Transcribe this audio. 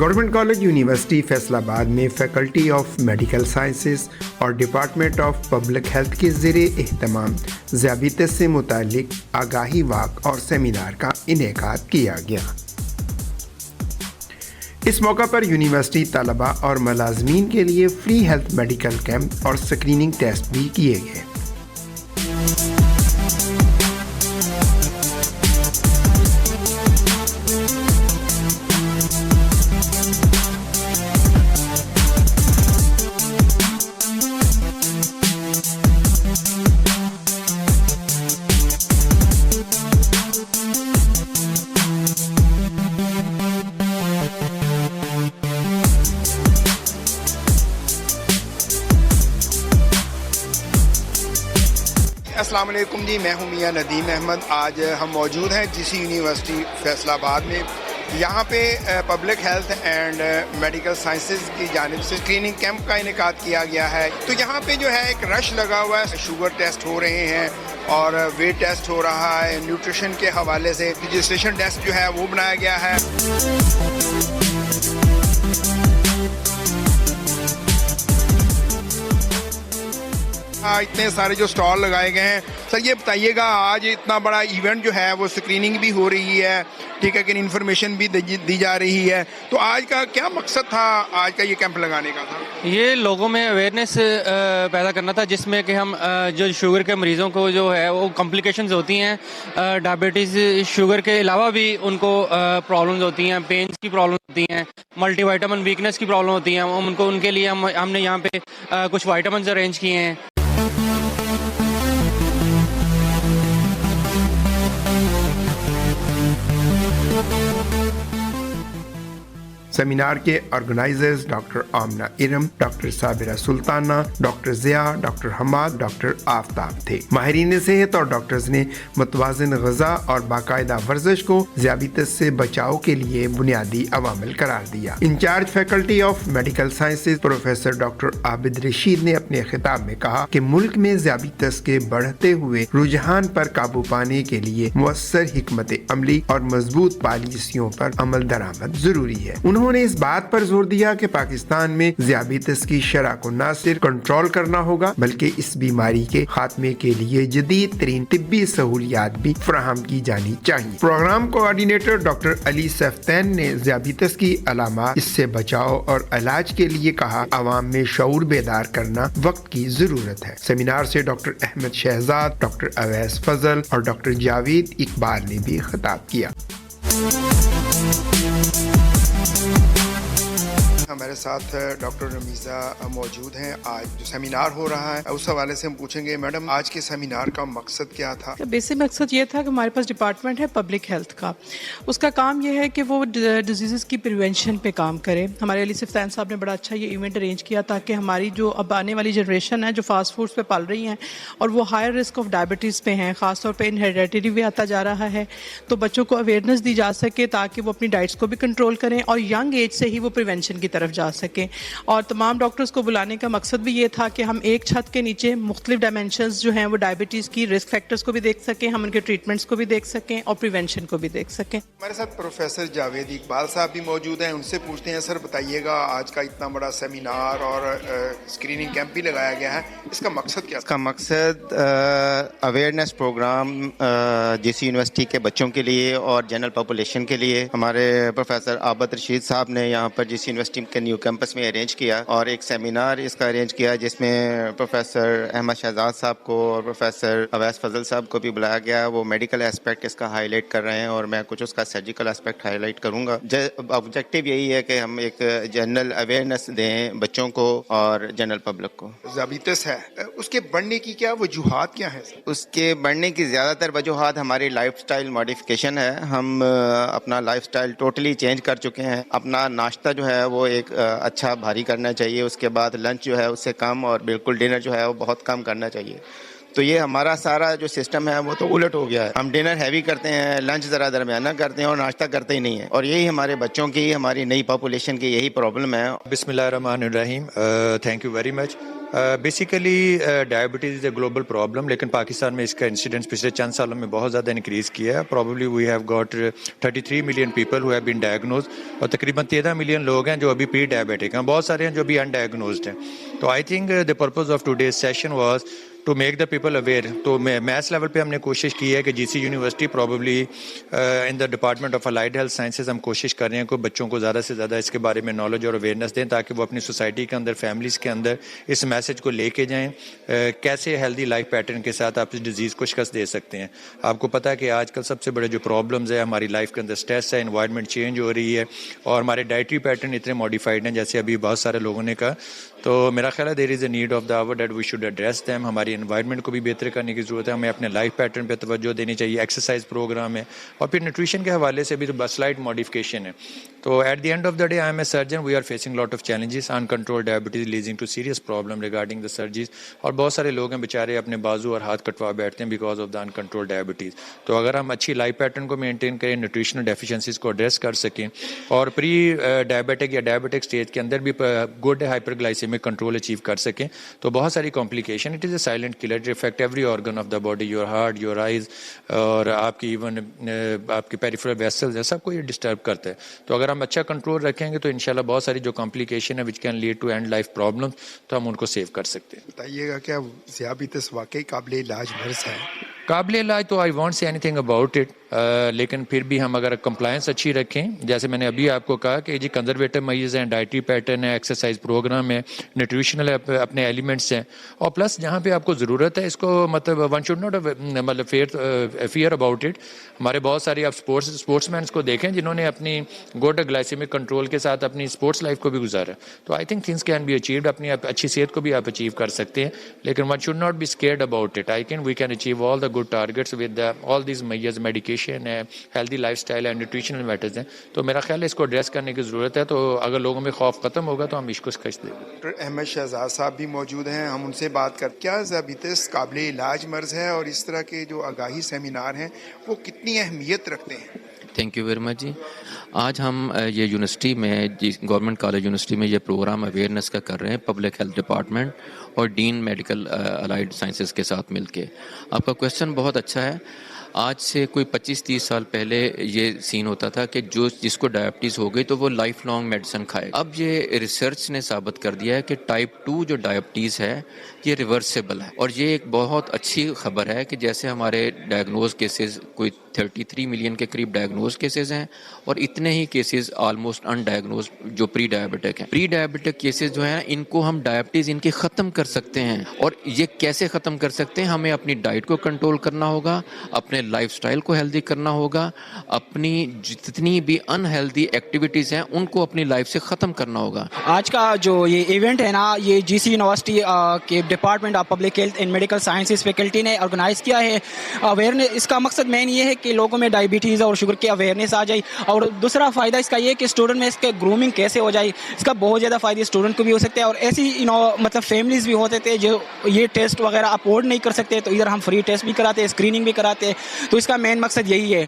Government college university Faisal آباد میں faculty of medical sciences اور ڈپارٹمنٹ آف پبلک ہیلتھ کے زیر اہتمام ذیابیطس سے متعلق آگاہی واک اور سیمینار کا انعقاد کیا گیا۔ اس موقع پر یونیورسٹی طلباء اور ملازمین کے لیے فری ہیلتھ میڈیکل کیمپ اور اسکریننگ ٹیسٹ بھی کیے گئے۔ السلام علیکم جی، میں ہوں میاں ندیم احمد۔ آج ہم موجود ہیں جی سی یونیورسٹی فیصل آباد میں۔ یہاں پہ public health and medical sciences کی جانب سے اسکریننگ کیمپ کا انعقاد کیا گیا ہے۔ تو یہاں پہ جو ہے ایک رش لگا ہوا ہے، شوگر ٹیسٹ ہو رہے ہیں اور ویٹ ٹیسٹ ہو رہا ہے، نیوٹریشن کے حوالے سے رجسٹریشن ٹیسٹ جو ہے وہ بنایا گیا ہے۔ اتنے سارے جو سٹال لگائے گئے ہیں، سر یہ بتائیے گا آج اتنا بڑا ایونٹ جو ہے وہ اسکریننگ بھی ہو رہی ہے، ٹھیک ہے کہ انفارمیشن بھی دی جا رہی ہے، تو آج کا کیا مقصد تھا آج کا یہ کیمپ لگانے کا تھا؟ یہ لوگوں میں اویئرنیس پیدا کرنا تھا، جس میں کہ ہم جو شوگر کے مریضوں کو جو ہے وہ کمپلیکیشنز ہوتی ہیں، ڈائبٹیز شوگر کے علاوہ بھی ان کو پرابلمز ہوتی ہیں، پینس کی پرابلم ہوتی ہیں، ملٹی وائٹامن ویکنیس کی پرابلم ہوتی ہیں، ان کے لیے ہم نے یہاں پہ کچھ وائٹامنز ارینج کیے ہیں۔ سیمینار کے organizers doctor Amna Iram, doctor Sabira Sultana, doctor Zia, doctor Hammad, doctor Aftab تھے۔ ماہرین صحت اور ڈاکٹرز نے متوازن غذا اور باقاعدہ ورزش کو ذیابیطس سے بچاؤ کے لیے بنیادی عوامل قرار دیا۔ In charge faculty of medical sciences professor doctor Abid Rashid نے اپنے خطاب میں کہا کہ ملک میں ذیابیطس کے بڑھتے ہوئے رجحان پر قابو پانے کے لیے مؤثر حکمت عملی اور مضبوط پالیسیوں پر عمل درآمد ضروری ہے۔ انہوں نے اس بات پر زور دیا کہ پاکستان میں ذیابیطس کی شرح کو نہ صرف کنٹرول کرنا ہوگا بلکہ اس بیماری کے خاتمے کے لیے جدید ترین طبی سہولیات بھی فراہم کی جانی چاہیے۔ پروگرام کوآرڈینیٹر ڈاکٹر علی سفتین نے ذیابیطس کی علامات، اس سے بچاؤ اور علاج کے لیے کہا، عوام میں شعور بیدار کرنا وقت کی ضرورت ہے۔ سیمینار سے ڈاکٹر احمد شہزاد، ڈاکٹر اویس فضل اور ڈاکٹر جاوید اقبال نے بھی خطاب کیا۔ ہمارے ساتھ ڈاکٹر رمیزہ موجود ہیں۔ آج جو سیمینار ہو رہا ہے اس حوالے سے ہم پوچھیں گے، میڈم آج کے سیمینار کا مقصد کیا تھا؟ بیسک مقصد یہ تھا کہ ہمارے پاس ڈپارٹمنٹ ہے پبلک ہیلتھ کا، اس کا کام یہ ہے کہ وہ ڈیزیزز کی پریونشن پہ کام کرے۔ ہمارے علی سفتین صاحب نے بڑا اچھا یہ ایونٹ ارینج کیا تاکہ ہماری جو اب آنے والی جنریشن ہے جو فاسٹ فوڈس پہ پل رہی ہیں اور وہ ہائر رسک آف ڈائبٹیز پہ ہیں، خاص طور پہ انہیریڈیٹری بھی آتا جا رہا ہے، تو بچوں کو اویئرنیس دی جا سکے تاکہ وہ اپنی ڈائٹس کو بھی کنٹرول کریں اور ینگ ایج سے ہی وہ پریونشن کی طرف جا سکیں۔ اور تمام ڈاکٹرز کو بلانے کا مقصد بھی یہ تھا کہ ہم ایک چھت کے نیچے مختلف ڈائمینشنز جو ہیں وہ ڈائبٹیز کی رسک فیکٹرز کو بھی دیکھ سکیں، ہم ان کے ٹریٹمنٹس کو بھی دیکھ سکیں اور پریونشن کو بھی دیکھ سکیں۔ ہمارے ساتھ پروفیسر جاوید اقبال صاحب بھی موجود ہیں، ان سے پوچھتے ہیں، سر بتائیے گا آج کا اتنا بڑا سیمینار اور اسکریننگ کیمپ بھی لگایا گیا ہے، اس کا مقصد کیا؟ اس کا مقصد اویئرنیس پروگرام جی سی یونیورسٹی کے بچوں کے لیے اور جنرل پاپولیشن کے لیے۔ ہمارے پروفیسر عابد رشید صاحب نے یہاں پر جی C university think new campus میں ارینج کیا اور ایک سیمینار اس کا ارینج کیا جس میں پروفیسر احمد شہزاد صاحب کو اور پروفیسر اویس فضل صاحب کو بھی بلایا گیا. وہ میڈیکل اسپیکٹ اس کا ہائی لائٹ کر رہے ہیں اور میں کچھ اس کا سرجیکل اسپیکٹ ہائی لائٹ کروں گا. آبجیکٹو یہی ہے کہ ہم ایک جنرل اویئرنیس دیں بچوں کو اور جنرل پبلک کو. ذیابیطس ہے, اس کے بڑھنے کی کیا وجوہات کیا ہیں؟ اس کے بڑھنے کی زیادہ تر وجوہات ہماری لائف سٹائل ماڈیفکیشن ہے. ہم اپنا لائف سٹائل ٹوٹلی چینج کر چکے ہیں. اپنا ناشتہ جو ہے وہ ایک اچھا بھاری کرنا چاہیے, اس کے بعد لنچ جو ہے اس سے کم, اور بالکل ڈنر جو ہے وہ بہت کم کرنا چاہیے. تو یہ ہمارا سارا جو سسٹم ہے وہ تو الٹ ہو گیا ہے. ہم ڈنر ہیوی کرتے ہیں, لنچ ذرا درمیانہ کرتے ہیں اور ناشتہ کرتے ہی نہیں ہیں, اور یہی ہمارے بچوں کی, ہماری نئی پاپولیشن کی یہی پرابلم ہے. بسم اللہ الرحمن الرحیم. Thank you very much. Basically diabetes is a global problem, لیکن پاکستان میں اس کا انسیڈنس پچھلے چند سالوں میں بہت زیادہ انکریز کیا ہے. Probably we have got 33 million people who have been diagnose, اور تقریباً 13 ملین لوگ ہیں جو ابھی پری ڈائبیٹک ہیں, بہت سارے ہیں جو ابھی ان ڈائگنوزڈ ہیں. تو I think the purpose of today's session was to make the people aware. تو میتھس لیول پہ ہم نے کوشش کی ہے کہ G C university probably in the department of allied health sciences ہم کوشش کر رہے ہیں کہ بچوں کو زیادہ سے زیادہ اس کے بارے میں نالج اور اویئرنیس دیں, تاکہ وہ اپنی سوسائٹی کے اندر, فیملیز کے اندر اس میسج کو لے کے جائیں کیسے ہیلدی لائف پیٹرن کے ساتھ آپ اس ڈیزیز کو شکست دے سکتے ہیں. آپ کو پتہ ہے کہ آج کل سب سے بڑے جو پرابلمز ہے ہماری لائف کے اندر اسٹریس ہے, انوائرمنٹ چینج ہو رہی ہے, اور ہمارے ڈائٹری پیٹرن اتنے ماڈیفائڈ ہیں جیسے ابھی بہت سارے لوگوں نے کہا. تو میرا خیال ہے there is a need of the hour that we should address them. ہماری انوائرمنٹ کو بھی بہتر کرنے کی ضرورت ہے, ہمیں اپنے لائف پیٹرن پہ توجہ دینی چاہیے, ایکسرسائز پروگرام ہے, اور پھر نیوٹریشن کے حوالے سے بھی تو سلائٹ ماڈیفکیشن ہے. تو at the end of the day I am a surgeon, we are facing lot of challenges. Uncontrolled diabetes leading to serious problem regarding the surgeries, اور بہت سارے لوگ ہیں بیچارے اپنے بازو اور ہاتھ کٹوا بیٹھتے ہیں because of the uncontrol diabetes. تو اگر ہم اچھی لائف پیٹرن کو مینٹین کریں, نیوٹریشنل ڈیفیشنسیز کو ایڈریس کر سکیں, اور پری ڈائبیٹک یا ڈائبیٹک اسٹیج کے اندر بھی good hyperglycemic control achieve کر سکیں, تو بہت ساری complication, it is a silent killer, it affect every organ of the body, your heart, your eyes, اور آپ کی ایون آپ کے پیریفرل ویسلز ہیں, سب کو یہ ڈسٹرب کرتا ہے. تو اگر ہم اچھا کنٹرول رکھیں گے تو انشاءاللہ بہت ساری جو کمپلیکیشن ہے which can lead to end life problem, تو ہم ان کو سیو کر سکتے ہیں. بتائیے گا کیا ذیابیطس واقعی قابل علاج مرض ہے؟ قابل علاج تو آئی وانٹ سے اینی تھنگ اباؤٹ اٹ, لیکن پھر بھی ہم اگر کمپلائنس اچھی رکھیں, جیسے میں نے ابھی آپ کو کہا کہ جی کنزرویٹو میئرز ہیں, ڈائٹری پیٹرن ہے, ایکسرسائز پروگرام ہے, نیوٹریشنل اپنے ایلیمنٹس ہیں, اور پلس جہاں پہ آپ کو ضرورت ہے اس کو مطلب ون شوڈ ناٹ مطلب فیئر اباؤٹ اٹ. ہمارے بہت سارے آپ اسپورٹس مینس کو دیکھیں جنہوں نے اپنی گڈ گلائسیمک کنٹرول کے ساتھ اپنی اسپورٹس لائف کو بھی گزارا. تو I think things can be achieved, اپنی اچھی صحت کو بھی آپ اچیو کر سکتے ہیں, لیکن one should not be scared about it. I can we can achieve all the good targets with all these measures, medication ہے, ہیلدی لائف اسٹائل ہے, نیوٹریشنل میٹرز ہیں. تو میرا خیال ہے اس کو ایڈریس کرنے کی ضرورت ہے. تو اگر لوگوں میں خوف ختم ہوگا تو ہم اس کو شکست دیں گے. ڈاکٹر احمد شہزاد صاحب بھی موجود ہیں, ہم ان سے بات کر, کیا ذیابیطس قابل علاج مرض ہے, اور اس طرح کے جو آگاہی سیمینار ہیں وہ کتنی اہمیت رکھتے ہیں؟ تھینک یو ویری مچ جی. آج ہم یہ یونیورسٹی میں گورنمنٹ کالج یونیورسٹی میں یہ پروگرام اویئرنیس کا کر رہے ہیں پبلک ہیلتھ ڈپارٹمنٹ اور ڈین میڈیکل الائڈ سائنسز کے ساتھ مل کے. آپ کا کویشچن بہت اچھا ہے. آج سے کوئی 25-30 سال پہلے یہ سین ہوتا تھا کہ جس کو ڈائبٹیز ہو گئی تو وہ لائف لانگ میڈیسن کھائے. اب یہ ریسرچ نے ثابت کر دیا ہے کہ ٹائپ 2 جو ڈائبٹیز ہے یہ ریورسیبل ہے, اور یہ ایک بہت اچھی خبر ہے کہ جیسے ہمارے ڈائگنوز کیسز کوئی 33 ملین کے قریب ڈائگنوز کیسز ہیں, اور اتنے ہی کیسز آلموسٹ ان ڈائگنوز جو پری ڈائبٹک ہیں. پری ڈائبٹک کیسز جو ہیں ان کو ہم ڈائبٹیز ان کی ختم کر سکتے ہیں, اور یہ کیسے ختم کر سکتے ہیں؟ ہمیں اپنی ڈائٹ کو کنٹرول کرنا ہوگا, اپنے لائف سٹائل کو ہیلدی کرنا ہوگا, اپنی جتنی بھی ان ہیلدی ایکٹیویٹیز ہیں ان کو اپنی لائف سے ختم کرنا ہوگا. آج کا جو یہ ایونٹ ہے نا, یہ جی سی یونیورسٹی کے department of public health and medical sciences faculty نے آرگنائز کیا ہے. اویئرنیس اس کا مقصد مین یہ ہے کہ لوگوں میں ڈائبٹیز اور شوگر کی اویئرنیس آ جائے, اور دوسرا فائدہ اس کا یہ کہ اسٹوڈنٹ میں اس کے گرومنگ کیسے ہو جائے. اس کا بہت زیادہ فائدہ اسٹوڈنٹ کو بھی ہو سکتا ہے, اور ایسی مطلب فیملیز بھی ہوتے تھے جو یہ ٹیسٹ وغیرہ افورڈ نہیں کر سکتے, تو ادھر ہم فری ٹیسٹ بھی کراتے ہیں, اسکریننگ بھی کراتے ہیں. تو اس کا مین مقصد یہی ہے.